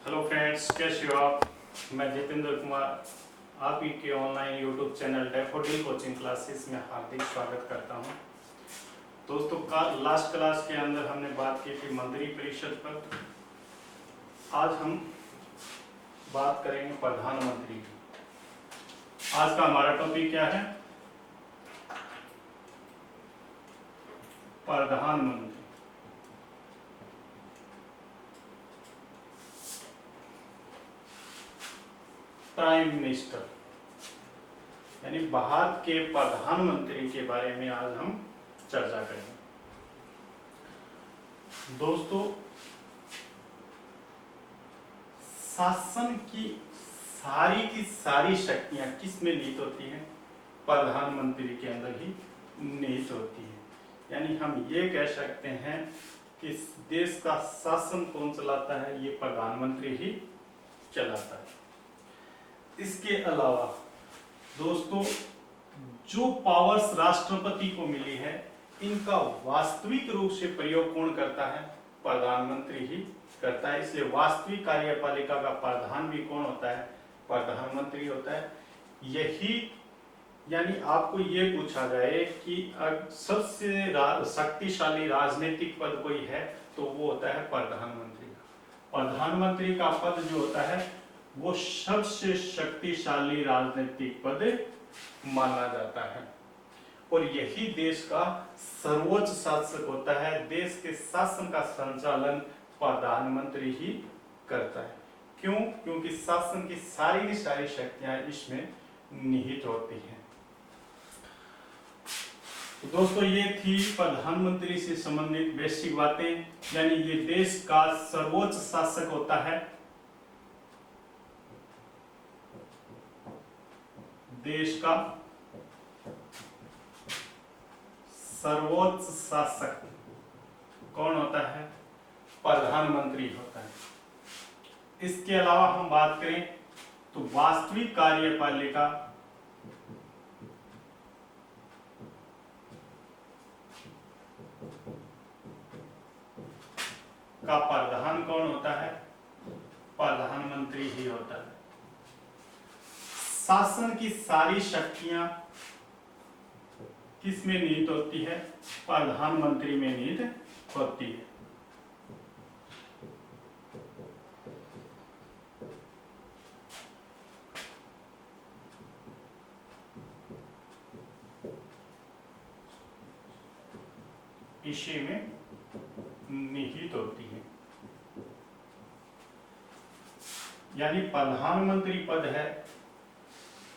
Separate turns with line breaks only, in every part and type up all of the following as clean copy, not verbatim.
Hello friends, कैसे हो आप। मैं जितेंद्र कुमार आप ही के online YouTube channel daffodil coaching classes में हार्दिक स्वागत करता हूं। दोस्तों, लास्ट क्लास के अंदर हमने बात की थी मंत्री परिषद पर। आज हम बात करेंगे प्रधानमंत्री की। आज का हमारा टॉपिक क्या है? प्रधानमंत्री। प्राइम मिनिस्टर यानी भारत के प्रधानमंत्री के बारे में आज हम चर्चा करेंगे। दोस्तों, शासन की सारी शक्तियां किस में निहित होती हैं? प्रधानमंत्री के अंदर ही निहित होती है। यानी हम ये कह सकते हैं कि देश का शासन कौन चलाता है? ये प्रधानमंत्री ही चलाता है। इसके अलावा दोस्तों, जो पावर्स राष्ट्रपति को मिली है, इनका वास्तविक रूप से प्रयोग कौन करता है? प्रधानमंत्री ही करता है। इसलिए वास्तविक कार्यपालिका का प्रधान भी कौन होता है? प्रधानमंत्री होता है। यही यानी आपको ये पूछा जाए कि सबसे शक्तिशाली राजनीतिक पद कोई है तो वो होता है प्रधानमंत्री का। प्रधानमंत्री का पद जो होता है वो सबसे शक्तिशाली राजनीतिक पद माना जाता है और यही देश का सर्वोच्च शासक होता है। देश के शासन का संचालन प्रधानमंत्री ही करता है। क्यों? क्योंकि शासन की सारी शक्तियां इसमें निहित होती हैं। तो दोस्तों, ये थी प्रधानमंत्री से संबंधित बेसिक बातें। यानी ये देश का सर्वोच्च शासक होता है। देश का सर्वोच्च शासक कौन होता है? प्रधानमंत्री होता है। इसके अलावा हम बात करें तो वास्तविक कार्यपालिका का प्रधान कौन होता है? प्रधानमंत्री ही होता है। शासन की सारी शक्तियां किस में निहित होती है? प्रधानमंत्री में निहित होती है। इसी में निहित होती है। यानी प्रधानमंत्री पद है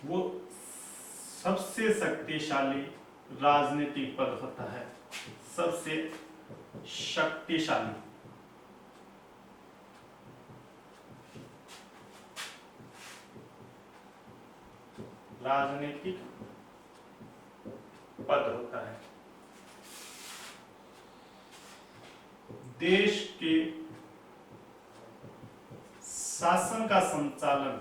वो सबसे शक्तिशाली राजनीतिक पद होता है। सबसे शक्तिशाली राजनीतिक पद होता है। देश के शासन का संचालन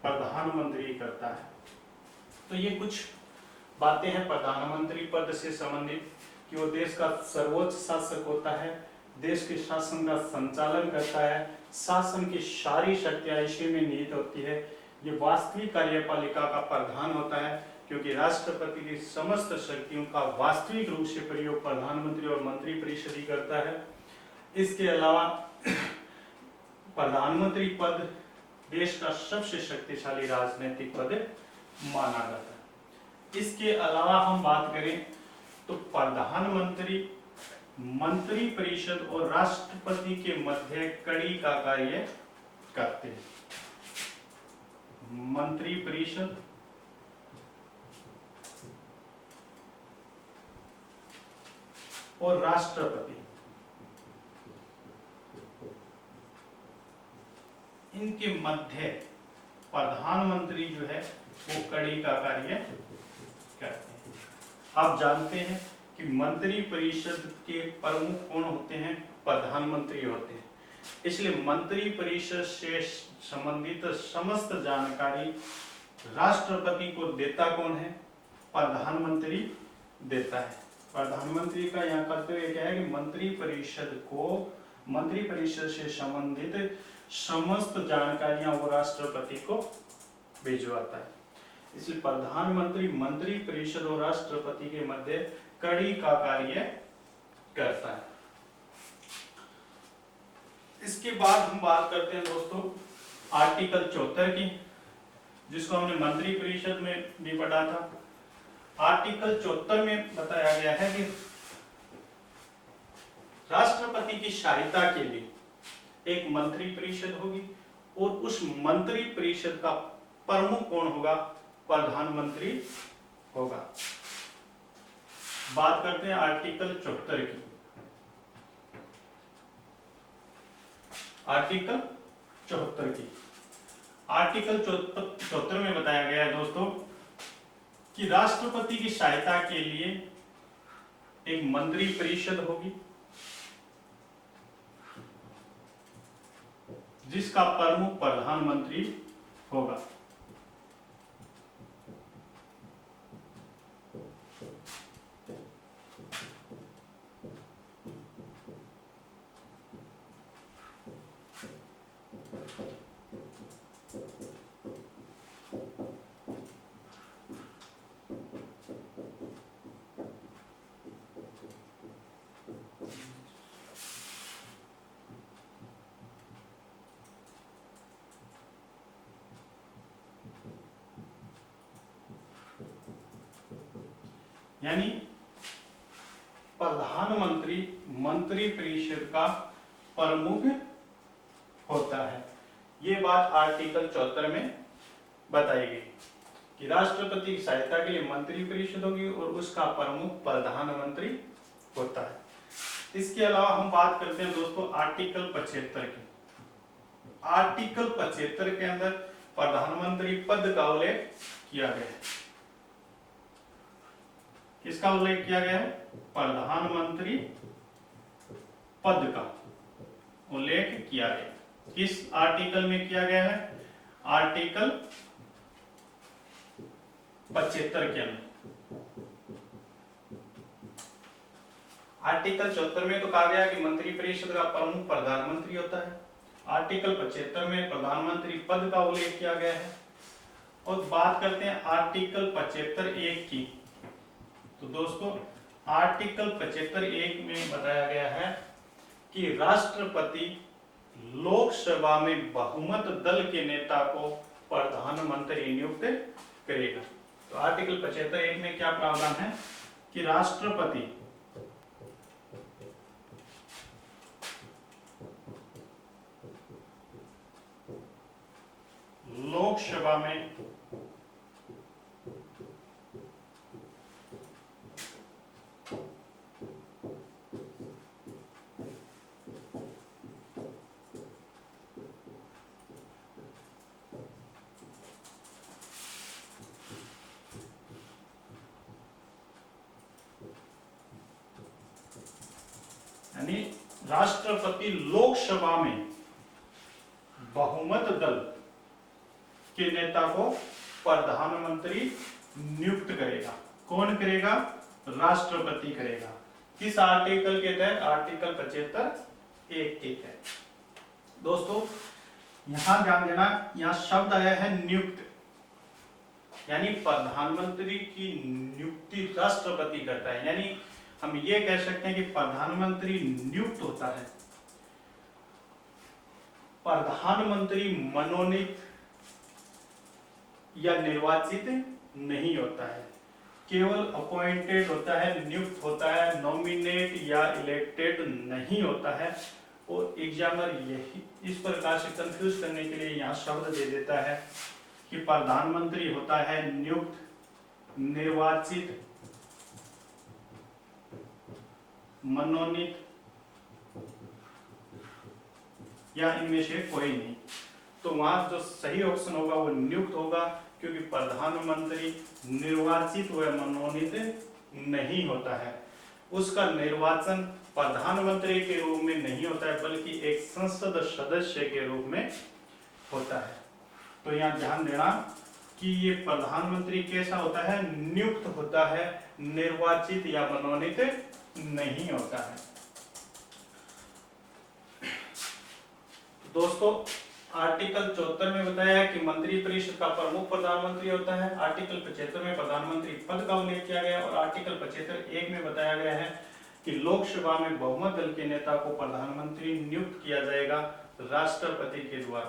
प्रधानमंत्री करता है। तो ये कुछ बातें हैं प्रधानमंत्री पद से संबंधित कि वो देश का सर्वोच्च शासक होता है, देश के शासन का संचालन करता है, शासन की सारी शक्तियां इसी में निहित होती है। ये वास्तविक कार्यपालिका का प्रधान होता है क्योंकि राष्ट्रपति की समस्त शक्तियों का वास्तविक रूप से प्रयोग प्रधानमंत्री और मंत्री परिषद ही करता है। इसके अलावा प्रधानमंत्री पद देश का सबसे शक्तिशाली राजनीतिक पद माना जाता है। इसके अलावा हम बात करें तो प्रधानमंत्री मंत्री परिषद और राष्ट्रपति के मध्य कड़ी का कार्य करते हैं। मंत्री परिषद और राष्ट्रपति, इनके मध्य प्रधानमंत्री जो है वो कड़ी का कार्य करते हैं। आप जानते हैं कि मंत्री परिषद के प्रमुख कौन होते हैं? प्रधानमंत्री होते हैं। इसलिए मंत्री परिषद से संबंधित समस्त जानकारी राष्ट्रपति को देता कौन है? प्रधानमंत्री देता है। प्रधानमंत्री का यहाँ कर्तव्य क्या है कि मंत्री परिषद से संबंधित समस्त जानकारियां वो राष्ट्रपति को भिजवाता है। इसलिए प्रधानमंत्री मंत्री परिषद और राष्ट्रपति के मध्य कड़ी का कार्य करता है। इसके बाद हम बात करते हैं दोस्तों आर्टिकल 74 की, जिसको हमने मंत्री परिषद में भी पढ़ा था। आर्टिकल 74 में बताया गया है कि राष्ट्रपति की सहायता के लिए एक मंत्री परिषद होगी और उस मंत्री परिषद का प्रमुख कौन होगा? प्रधानमंत्री होगा। बात करते हैं आर्टिकल 74 की। आर्टिकल 74 की आर्टिकल 74 में बताया गया है दोस्तों कि राष्ट्रपति की सहायता के लिए एक मंत्री परिषद होगी जिसका प्रमुख प्रधानमंत्री होगा। यानी प्रधानमंत्री मंत्री परिषद का प्रमुख होता है। ये बात आर्टिकल 74 में बताई गई कि राष्ट्रपति की सहायता के लिए मंत्री परिषद होगी और उसका प्रमुख प्रधानमंत्री होता है। इसके अलावा हम बात करते हैं दोस्तों आर्टिकल 75 की। आर्टिकल 75 के अंदर प्रधानमंत्री पद का उल्लेख किया गया है। किसका उल्लेख किया गया है? प्रधानमंत्री पद का उल्लेख किया गया। किस आर्टिकल में किया गया है? आर्टिकल 75 के अंदर। आर्टिकल 74 में तो कहा गया कि मंत्री परिषद का प्रमुख प्रधानमंत्री होता है। आर्टिकल 75 में प्रधानमंत्री पद का उल्लेख किया गया है। और बात करते हैं आर्टिकल 75(1) की। तो दोस्तों आर्टिकल 75(1) में बताया गया है कि राष्ट्रपति लोकसभा में बहुमत दल के नेता को प्रधानमंत्री नियुक्त करेगा। तो आर्टिकल 75(1) में क्या प्रावधान है कि राष्ट्रपति लोकसभा में यानी राष्ट्रपति लोकसभा में बहुमत दल के नेता को प्रधानमंत्री नियुक्त करेगा। कौन करेगा? राष्ट्रपति करेगा। किस आर्टिकल के तहत? आर्टिकल 75(1) के तहत। दोस्तों यहां ध्यान देना, यहां शब्द आया है नियुक्त, यानी प्रधानमंत्री की नियुक्ति राष्ट्रपति करता है। यानी हम ये कह सकते हैं कि प्रधानमंत्री नियुक्त होता है। प्रधानमंत्री मनोनीत या निर्वाचित नहीं होता है, केवल अपॉइंटेड होता है, नियुक्त होता है, नॉमिनेट या इलेक्टेड नहीं होता है। और एग्जामिनर यही इस प्रकार से कंफ्यूज करने के लिए यहाँ शब्द दे देता है कि प्रधानमंत्री होता है नियुक्त, निर्वाचित, मनोनीत या इनमें से कोई नहीं। तो वहां जो सही ऑप्शन होगा वो नियुक्त होगा, क्योंकि प्रधानमंत्री निर्वाचित व मनोनीत नहीं होता है। उसका निर्वाचन प्रधानमंत्री के रूप में नहीं होता है, बल्कि एक संसद सदस्य के रूप में होता है। तो यहाँ ध्यान देना, कि ये प्रधानमंत्री कैसा होता है, नियुक्त होता है, निर्वाचित या मनोनीत नहीं होता है। दोस्तों आर्टिकल 74 में बताया है कि मंत्रिपरिषद का प्रमुख प्रधानमंत्री होता है। आर्टिकल 75 में प्रधानमंत्री पद का उल्लेख किया गया और आर्टिकल 75(1) में बताया गया है कि लोकसभा में बहुमत दल के नेता को प्रधानमंत्री नियुक्त किया जाएगा राष्ट्रपति के द्वारा।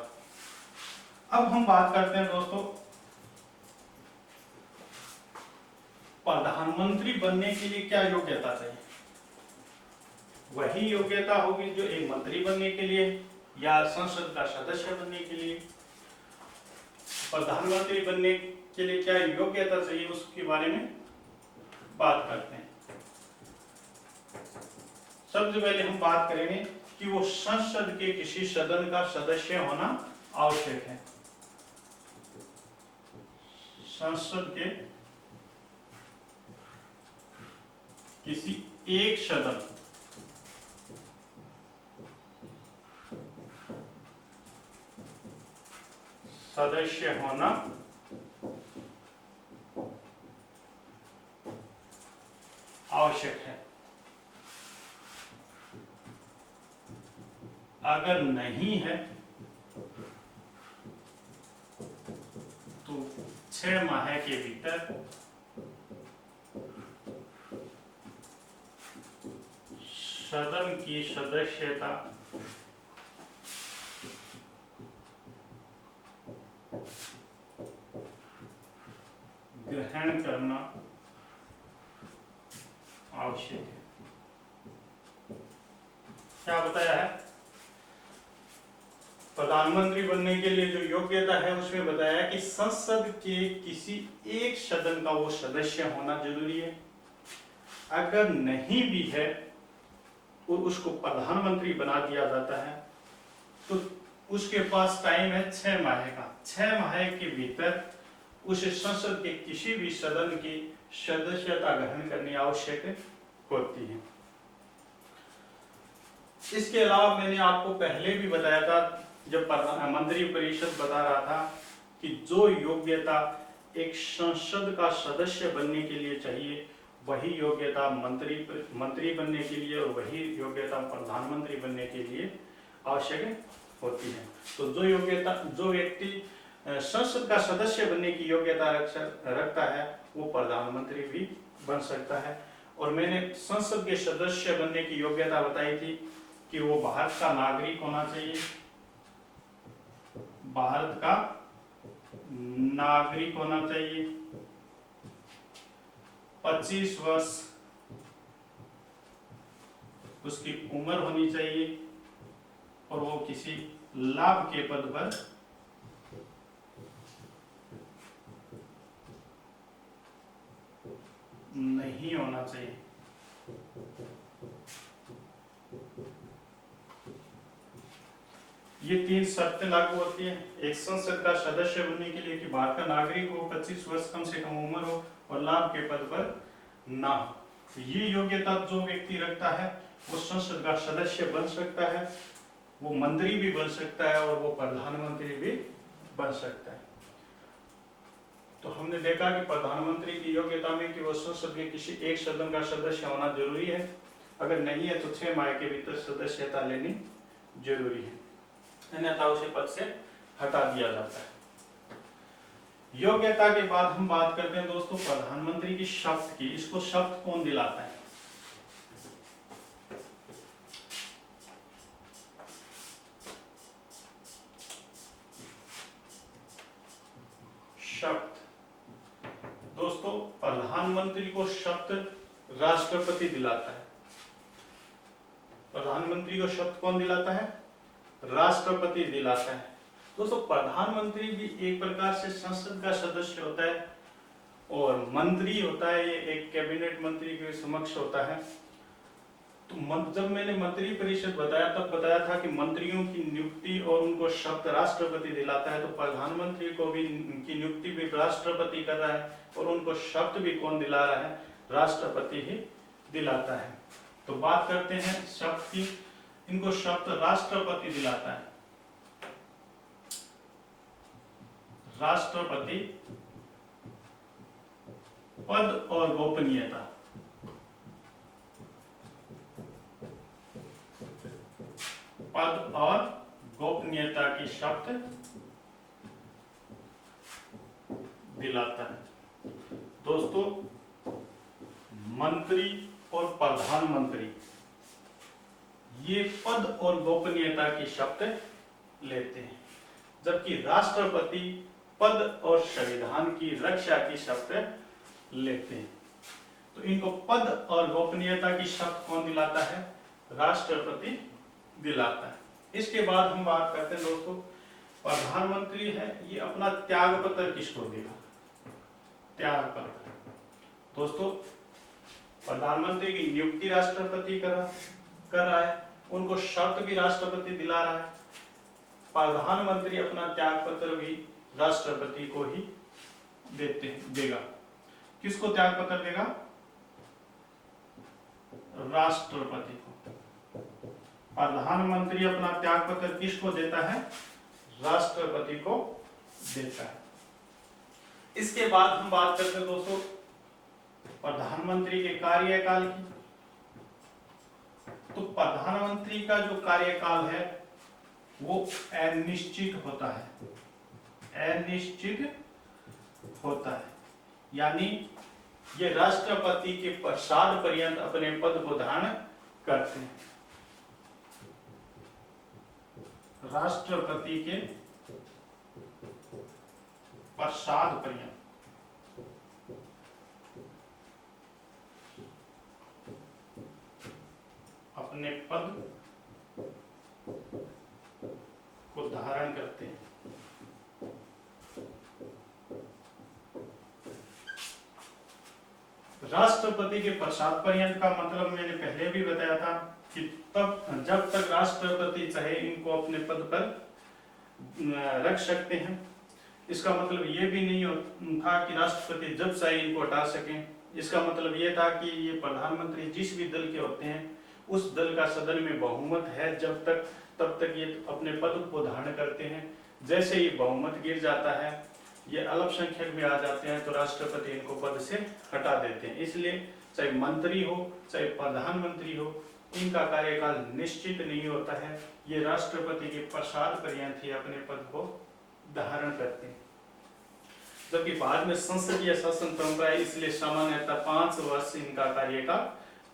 अब हम बात करते हैं दोस्तों प्रधानमंत्री बनने के लिए क्या योग्यता चाहिए। वही योग्यता होगी जो एक मंत्री बनने के लिए या संसद का सदस्य बनने के लिए। प्रधानमंत्री बनने के लिए क्या योग्यता चाहिए उसके बारे में बात करते हैं। सबसे पहले हम बात करेंगे कि वो संसद के किसी सदन का सदस्य होना आवश्यक है। संसद के किसी एक सदन सदस्य होना आवश्यक है। अगर नहीं है तो 6 माह के भीतर सदन की सदस्यता ग्रहण करना आवश्यक है। क्या बताया है, प्रधानमंत्री बनने के लिए जो योग्यता है उसमें बताया है कि संसद के किसी एक सदन का वो सदस्य होना जरूरी है। अगर नहीं भी है और उसको प्रधानमंत्री बना दिया जाता है तो उसके पास टाइम है 6 माह का। 6 माह के भीतर उसे संसद के किसी भी सदन की सदस्यता ग्रहण करनी आवश्यक होती है। इसके अलावा मैंने आपको पहले भी बताया था जब मंत्रिपरिषद बता रहा था कि जो योग्यता एक संसद का सदस्य बनने के लिए चाहिए वही योग्यता मंत्री बनने के लिए और वही योग्यता प्रधानमंत्री बनने के लिए आवश्यक होती है। तो जो व्यक्ति संसद का सदस्य बनने की योग्यता रखता है वो प्रधानमंत्री भी बन सकता है। और मैंने संसद के सदस्य बनने की योग्यता बताई थी कि वो भारत का नागरिक होना चाहिए, भारत का नागरिक होना चाहिए, 25 वर्ष उसकी उम्र होनी चाहिए और वो किसी लाभ के पद पर नहीं होना चाहिए। ये 3 शर्तें लागू होती है एक संसद का सदस्य बनने के लिए कि भारत का नागरिक हो, 25 वर्ष कम से कम उम्र हो और लाभ के पद पर ना हो। ये योग्यता जो व्यक्ति रखता है वो संसद का सदस्य बन सकता है, वो मंत्री भी बन सकता है और वो प्रधानमंत्री भी बन सकता है। तो हमने देखा कि प्रधानमंत्री की योग्यता में कि वो संसद के किसी एक सदन का सदस्य होना जरूरी है। अगर नहीं है तो 6 माह के भीतर सदस्यता लेनी जरूरी है, अन्यथा उसे पद से हटा दिया जाता है। योग्यता के बाद हम बात करते हैं दोस्तों प्रधानमंत्री की शपथ की। इसको शपथ कौन दिलाता है? शपथ दोस्तों प्रधानमंत्री को शपथ राष्ट्रपति दिलाता है। प्रधानमंत्री को शपथ कौन दिलाता है? राष्ट्रपति दिलाता है। दोस्तों प्रधानमंत्री भी एक प्रकार से संसद का सदस्य होता है और मंत्री होता है, ये एक कैबिनेट मंत्री के समक्ष होता है। तो जब मैंने मंत्री परिषद बताया तब बताया था कि मंत्रियों की नियुक्ति और उनको शपथ राष्ट्रपति दिलाता है। तो प्रधानमंत्री को भी की नियुक्ति भी राष्ट्रपति कर रहा है और उनको शपथ भी कौन दिला रहा है? राष्ट्रपति ही दिलाता है। तो बात करते हैं शपथ की। इनको शपथ राष्ट्रपति दिलाता है। राष्ट्रपति पद और गोपनीयता। पद और गोपनीयता की शपथ दिलाता है। दोस्तों, मंत्री और प्रधानमंत्री ये पद और गोपनीयता की शपथ लेते हैं, जबकि राष्ट्रपति पद और संविधान की रक्षा की शपथ लेते हैं। तो इनको पद और गोपनीयता की शपथ कौन दिलाता है? राष्ट्रपति दिलाता है। इसके बाद हम बात करते हैं दोस्तों, प्रधानमंत्री है, ये अपना त्याग पत्र किसको देगा? त्याग पत्र। दोस्तों, प्रधानमंत्री की नियुक्ति राष्ट्रपति कर रहा है, उनको शर्त भी राष्ट्रपति दिला रहा है। प्रधानमंत्री अपना त्याग पत्र भी राष्ट्रपति को ही देगा। किसको त्याग पत्र देगा? राष्ट्रपति को। प्रधानमंत्री अपना त्याग पत्र किसको देता है? राष्ट्रपति को देता है। इसके बाद हम बात करते हैं दोस्तों प्रधानमंत्री के कार्यकाल की। तो प्रधानमंत्री का जो कार्यकाल है वो अनिश्चित होता है। अनिश्चित होता है, यानी ये राष्ट्रपति के पश्चात पर्यंत अपने पद को धारण करते हैं। राष्ट्रपति के पश्चात पर्यंत अपने पद को धारण करते हैं। राष्ट्रपति के पश्चात पर्यंत का मतलब मैंने पहले भी बताया था कि तब जब तक राष्ट्रपति चाहे इनको अपने पद पर रख सकते हैं। इसका मतलब ये भी नहीं था कि राष्ट्रपति जब चाहे इनको हटा सकें। इसका मतलब ये था कि ये प्रधानमंत्री जिस भी दल के होते हैं उस दल का सदन में बहुमत है तब तक ये अपने पद को धारण करते हैं। जैसे ही बहुमत गिर जाता है, ये अल्पसंख्यक में आ जाते हैं, तो राष्ट्रपति इनको पद से हटा देते हैं। इसलिए चाहे मंत्री हो चाहे प्रधानमंत्री हो, इनका कार्यकाल निश्चित नहीं होता है। ये राष्ट्रपति के पश्चात पर्यंत ही अपने पद को धारण करते हैं। जबकि बाद में संसदीय शासन परंपरा है, इसलिए सामान्यतः 5 वर्ष इनका कार्यकाल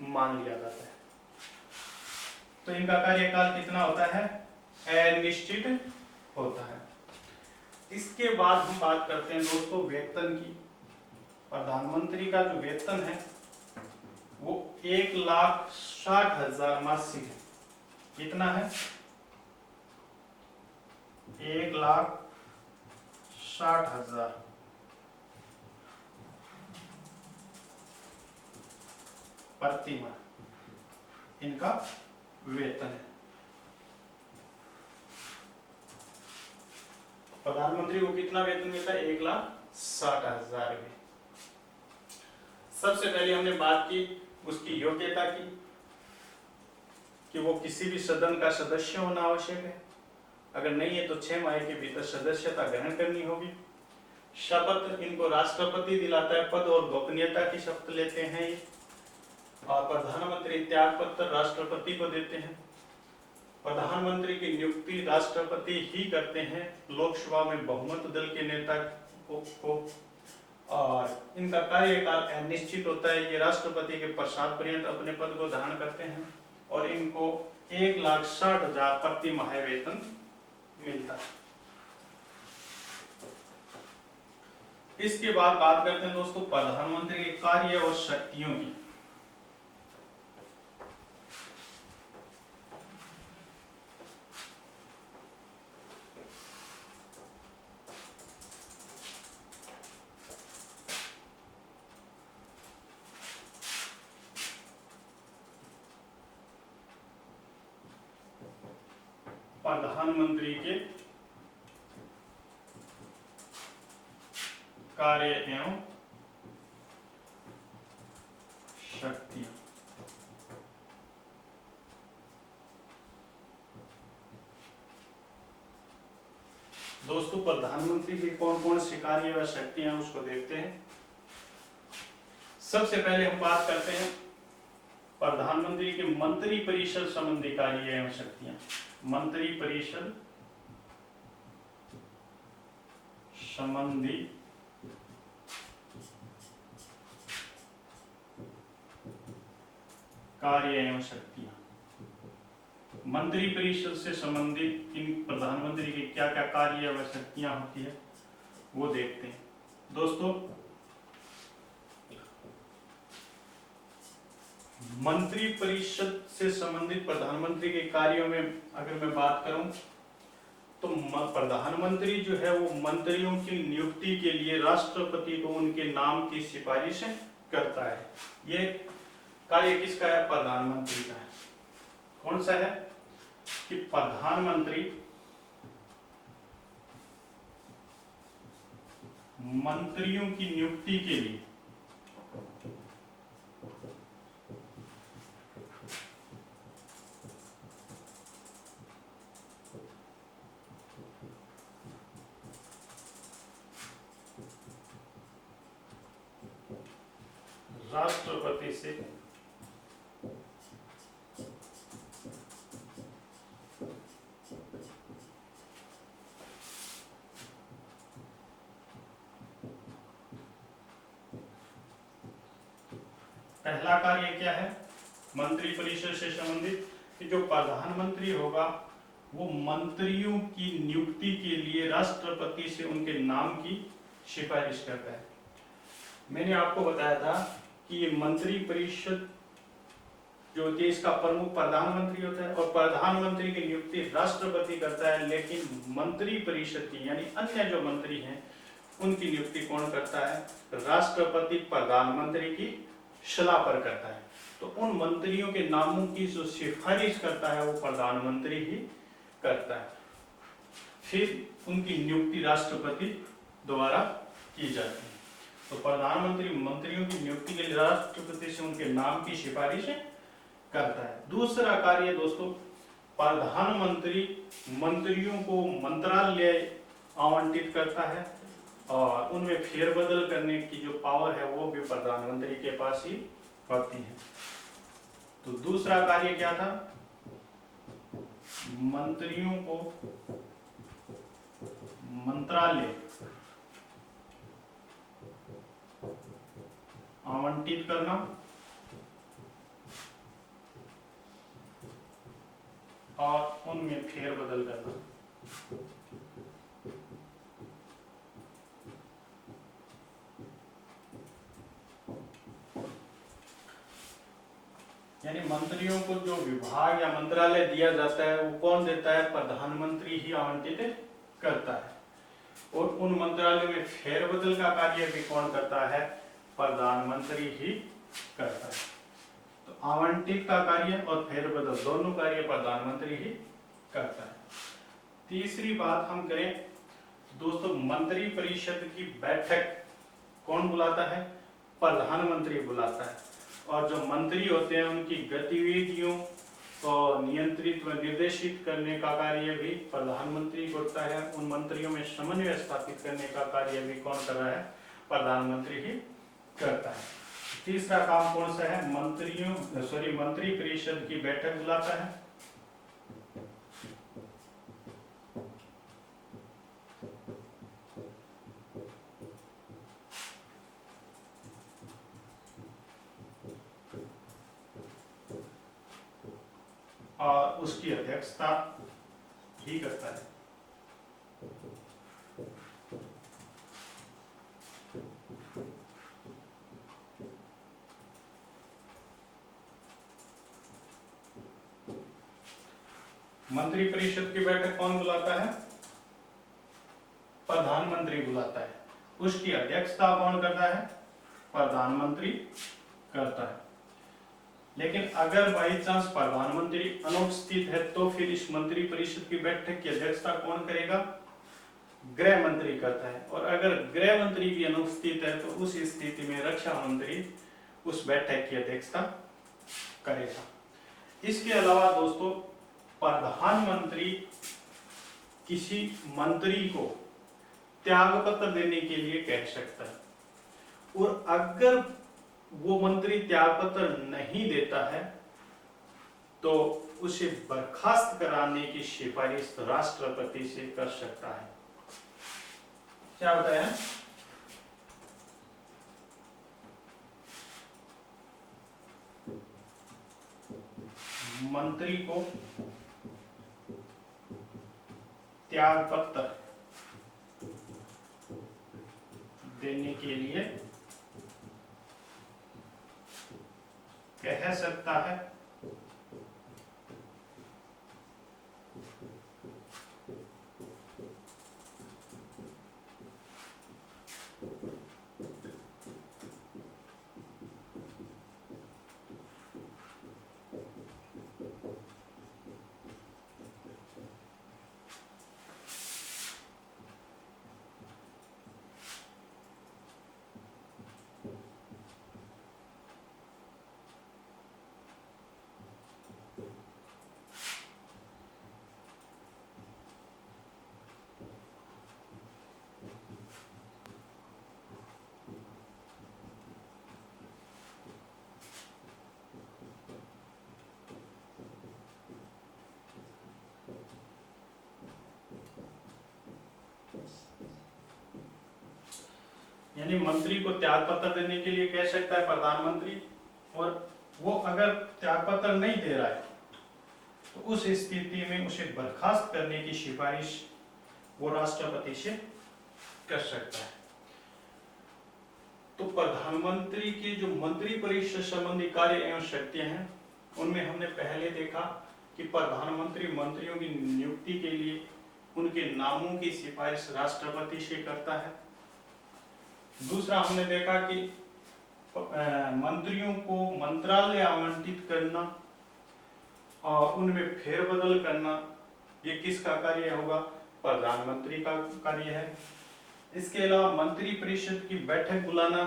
मान लिया जाता है। तो इनका कार्यकाल कितना होता है? अनिश्चित होता है। इसके बाद हम बात करते हैं दोस्तों वेतन की। प्रधानमंत्री का जो वेतन है वो 1,60,000 मासिक है। कितना है? 1,60,000 प्रति माह इनका वेतन है। प्रधानमंत्री को कितना वेतन मिलता है? 1,60,000 में। सबसे पहले हमने बात की उसकी योग्यता की कि वो किसी भी सदन का सदस्य होना आवश्यक है। अगर नहीं है तो 6 माह के भीतर सदस्यता ग्रहण करनी होगी। शपथ इनको राष्ट्रपति दिलाता है, पद और गोपनीयता की शपथ लेते हैं। और प्रधानमंत्री त्याग पत्र राष्ट्रपति को देते हैं। प्रधानमंत्री की नियुक्ति राष्ट्रपति ही करते हैं, लोकसभा में बहुमत दल के नेता को। और इनका कार्यकाल अनिश्चित होता है। ये राष्ट्रपति के पश्चात पर्यंत अपने पद को धारण करते हैं और इनको 1,60,000 प्रति माह वेतन मिलता है। इसके बाद बात करते हैं दोस्तों प्रधानमंत्री के कार्य और शक्तियों की। प्रधानमंत्री के कार्य एवं शक्तियां। दोस्तों दोस्तों प्रधानमंत्री की कौन कौन सी कार्य व शक्तियां उसको देखते हैं। सबसे पहले हम बात करते हैं प्रधानमंत्री के मंत्री परिषद संबंधी कार्य एवं शक्तियां। मंत्री परिषद संबंधी कार्य एवं शक्तियां। मंत्री परिषद से संबंधित इन प्रधानमंत्री के क्या क्या कार्य एवं शक्तियां होती है वो देखते हैं। दोस्तों मंत्री परिषद से संबंधित प्रधानमंत्री के कार्यों में अगर मैं बात करूं तो प्रधानमंत्री जो है वो मंत्रियों की नियुक्ति के लिए राष्ट्रपति को उनके नाम की सिफारिशें करता है। ये कार्य किसका है? प्रधानमंत्री का है। कौन सा है कि प्रधानमंत्री मंत्रियों की नियुक्ति के लिए राष्ट्रपति से पहला कार्य क्या है मंत्री परिषद से संबंधित कि जो प्रधानमंत्री होगा वो मंत्रियों की नियुक्ति के लिए राष्ट्रपति से उनके नाम की सिफारिश करता है। मैंने आपको बताया था कि ये मंत्री परिषद जो होती है इसका प्रमुख प्रधानमंत्री होता है और प्रधानमंत्री की नियुक्ति राष्ट्रपति करता है, लेकिन मंत्री परिषद की यानी अन्य जो मंत्री हैं उनकी नियुक्ति कौन करता है? राष्ट्रपति प्रधानमंत्री की सलाह पर करता है। तो उन मंत्रियों के नामों की जो सिफारिश करता है वो प्रधानमंत्री ही करता है। फिर उनकी नियुक्ति राष्ट्रपति द्वारा की जाती है। तो प्रधानमंत्री मंत्रियों की नियुक्ति के लिए राष्ट्रपति से उनके नाम की सिफारिश करता है। दूसरा कार्य दोस्तों प्रधानमंत्री मंत्रियों को मंत्रालय आवंटित करता है और उनमें फेरबदल करने की जो पावर है वो भी प्रधानमंत्री के पास ही होती है। तो दूसरा कार्य क्या था? मंत्रियों को मंत्रालय आवंटित करना और उनमें फेरबदल करना। यानी मंत्रियों को जो विभाग या मंत्रालय दिया जाता है वो कौन देता है? प्रधानमंत्री ही आवंटित करता है। और उन मंत्रालयों में फेरबदल का कार्य भी कौन करता है? प्रधानमंत्री ही करता है। तो आवंटित का कार्य और फेरबदल दोनों कार्य प्रधानमंत्री ही करता है। तीसरी बात हम करें दोस्तों मंत्री परिषद की बैठक कौन बुलाता है? प्रधानमंत्री बुलाता है। और जो मंत्री होते हैं उनकी गतिविधियों को नियंत्रित व निर्देशित करने का कार्य भी प्रधानमंत्री करता है। उन मंत्रियों में समन्वय स्थापित करने का कार्य भी कौन कर रहा है? प्रधानमंत्री ही करता है। तीसरा काम कौन सा है? मंत्री परिषद की बैठक बुलाता है। और उसकी अध्यक्षता ही करता है। मंत्री परिषद की बैठक कौन बुलाता है? प्रधानमंत्री बुलाता है। उसकी अध्यक्षता कौन करता है? प्रधानमंत्री करता है। लेकिन अगर बाई चांस प्रधानमंत्री अनुपस्थित है तो फिर इस मंत्री परिषद की बैठक की अध्यक्षता कौन करेगा? गृह मंत्री करता है। और अगर गृह मंत्री भी अनुपस्थित है तो उस स्थिति में रक्षा मंत्री उस बैठक की अध्यक्षता करेगा। इसके अलावा दोस्तों प्रधानमंत्री किसी मंत्री को त्यागपत्र देने के लिए कह सकता है। और अगर वो मंत्री त्यागपत्र नहीं देता है तो उसे बर्खास्त कराने की सिफारिश राष्ट्रपति से कर सकता है। क्या बताया? मंत्री को त्यागपत्र देने के लिए कह सकता है। यानी मंत्री को त्यागपत्र देने के लिए कह सकता है प्रधानमंत्री, और वो अगर त्यागपत्र नहीं दे रहा है तो उस स्थिति में उसे बर्खास्त करने की सिफारिश वो राष्ट्रपति से कर सकता है। तो प्रधानमंत्री की जो मंत्री परिषद संबंधी कार्य एवं शक्तियां हैं उनमें हमने पहले देखा कि प्रधानमंत्री मंत्रियों की नियुक्ति के लिए उनके नामों की सिफारिश राष्ट्रपति से करता है। दूसरा हमने देखा कि मंत्रियों को मंत्रालय आवंटित करना और उनमें फेरबदल करना ये किसका कार्य होगा? प्रधानमंत्री का कार्य है। इसके अलावा मंत्री परिषद की बैठक बुलाना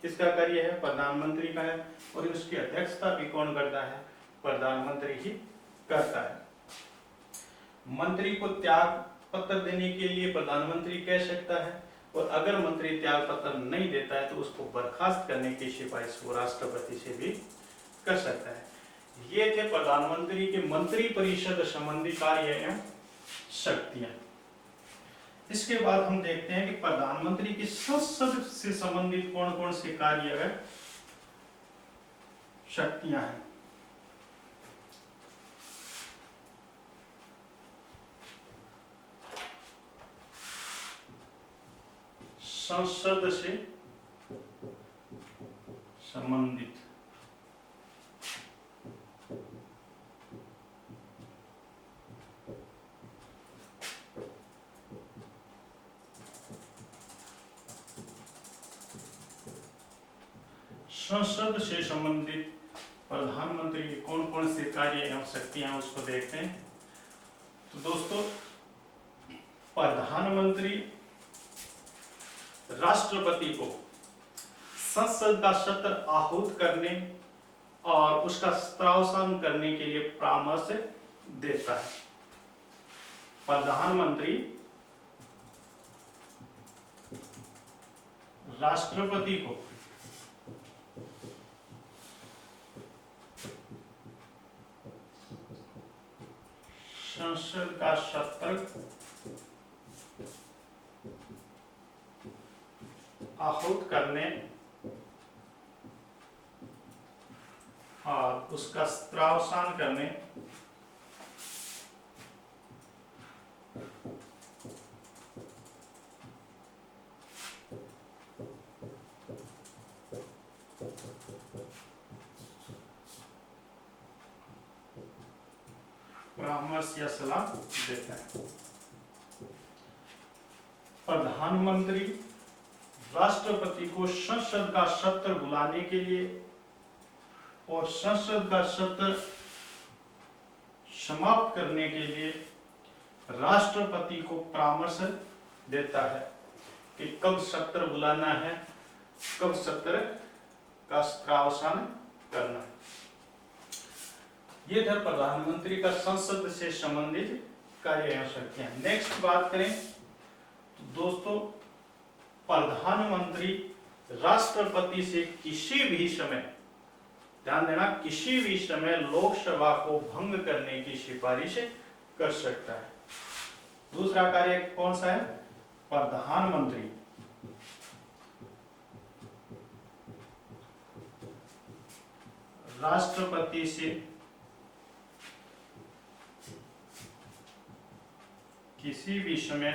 किसका कार्य है? प्रधानमंत्री का है। और उसकी अध्यक्षता भी कौन करता है? प्रधानमंत्री ही करता है। मंत्री को त्याग पत्र देने के लिए प्रधानमंत्री कह सकता है, और अगर मंत्री त्याग पत्र नहीं देता है तो उसको बर्खास्त करने की सिफारिश वो राष्ट्रपति से भी कर सकता है। ये थे प्रधानमंत्री के मंत्री परिषद संबंधी कार्य एवं शक्तियां। इसके बाद हम देखते हैं कि प्रधानमंत्री की संसद से संबंधित कौन कौन से कार्य है, शक्तियां हैं। संसद से संबंधित संसद से संबंधित प्रधानमंत्री के कौन कौन से कार्य एवं शक्तियां हैं उसको देखते हैं। तो दोस्तों, प्रधानमंत्री राष्ट्रपति को संसद का सत्र आहूत करने और उसका प्रावधान करने के लिए परामर्श देता है। प्रधानमंत्री राष्ट्रपति को संसद का सत्र आहूत करने और उसका प्रावधान करने परामर्श या सलाह देता है। प्रधानमंत्री राष्ट्रपति को संसद का सत्र बुलाने के लिए और संसद का सत्र समाप्त करने के लिए राष्ट्रपति को परामर्श देता है कि कब सत्र बुलाना है, कब सत्र का प्रावधान करना है। ये था प्रधानमंत्री का संसद से संबंधित कार्य एवं शक्तियां। नेक्स्ट बात करें तो दोस्तों, प्रधानमंत्री राष्ट्रपति से किसी भी समय, ध्यान देना, किसी भी समय लोकसभा को भंग करने की सिफारिश कर सकता है। दूसरा कार्य कौन सा है? प्रधानमंत्री राष्ट्रपति से किसी भी समय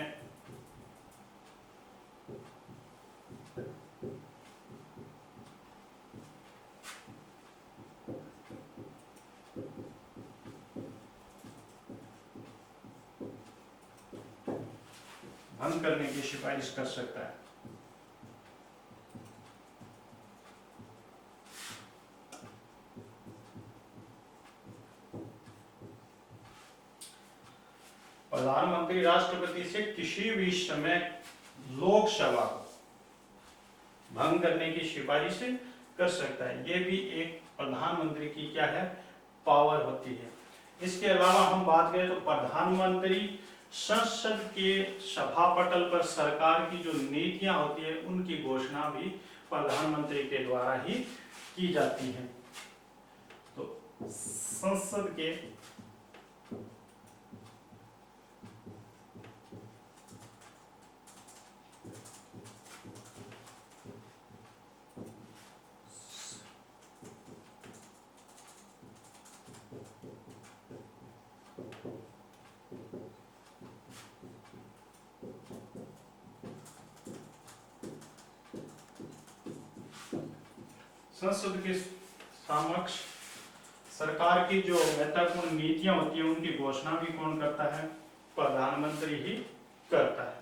भंग करने की सिफारिश कर सकता है। प्रधानमंत्री राष्ट्रपति से किसी भी समय लोकसभा को भंग करने की सिफारिश कर सकता है। ये भी एक प्रधानमंत्री की क्या है? पावर होती है। इसके अलावा हम बात करें तो प्रधानमंत्री संसद के सभापटल पर सरकार की जो नीतियां होती है उनकी घोषणा भी प्रधानमंत्री के द्वारा ही की जाती है। तो संसद के समक्ष सरकार की जो महत्वपूर्ण नीतियां होती है उनकी घोषणा भी कौन करता है? प्रधानमंत्री ही करता है।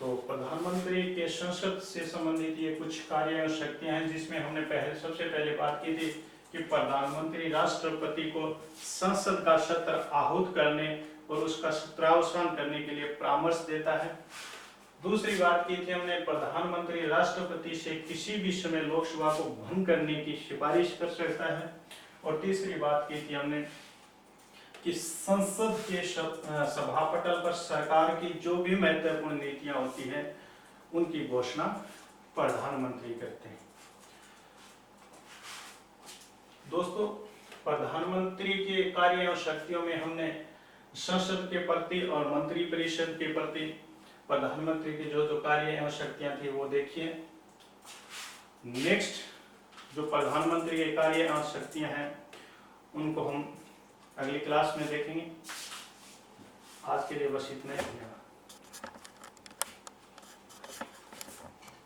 तो प्रधानमंत्री के संसद से संबंधित ये कुछ कार्य और शक्तियां हैं, जिसमें हमने सबसे पहले बात की थी कि प्रधानमंत्री राष्ट्रपति को संसद का सत्र आहूत करने और उसका सत्रावसान करने के लिए परामर्श देता है। दूसरी बात की थी हमने, प्रधानमंत्री राष्ट्रपति से किसी भी समय लोकसभा को भंग करने की सिफारिश कर सकता है। और तीसरी बात की थी हमने कि संसद के सभापटल पर सरकार की जो भी महत्वपूर्ण नीतियां होती हैं उनकी घोषणा प्रधानमंत्री करते हैं। दोस्तों, प्रधानमंत्री के कार्य और शक्तियों में हमने संसद के प्रति और मंत्रिपरिषद के प्रति प्रधानमंत्री के जो कार्य एवं शक्तियां थी वो देखिए। नेक्स्ट जो प्रधानमंत्री के कार्य एवं शक्तियां हैं उनको हम अगली क्लास में देखेंगे। आज के लिए बस इतना ही।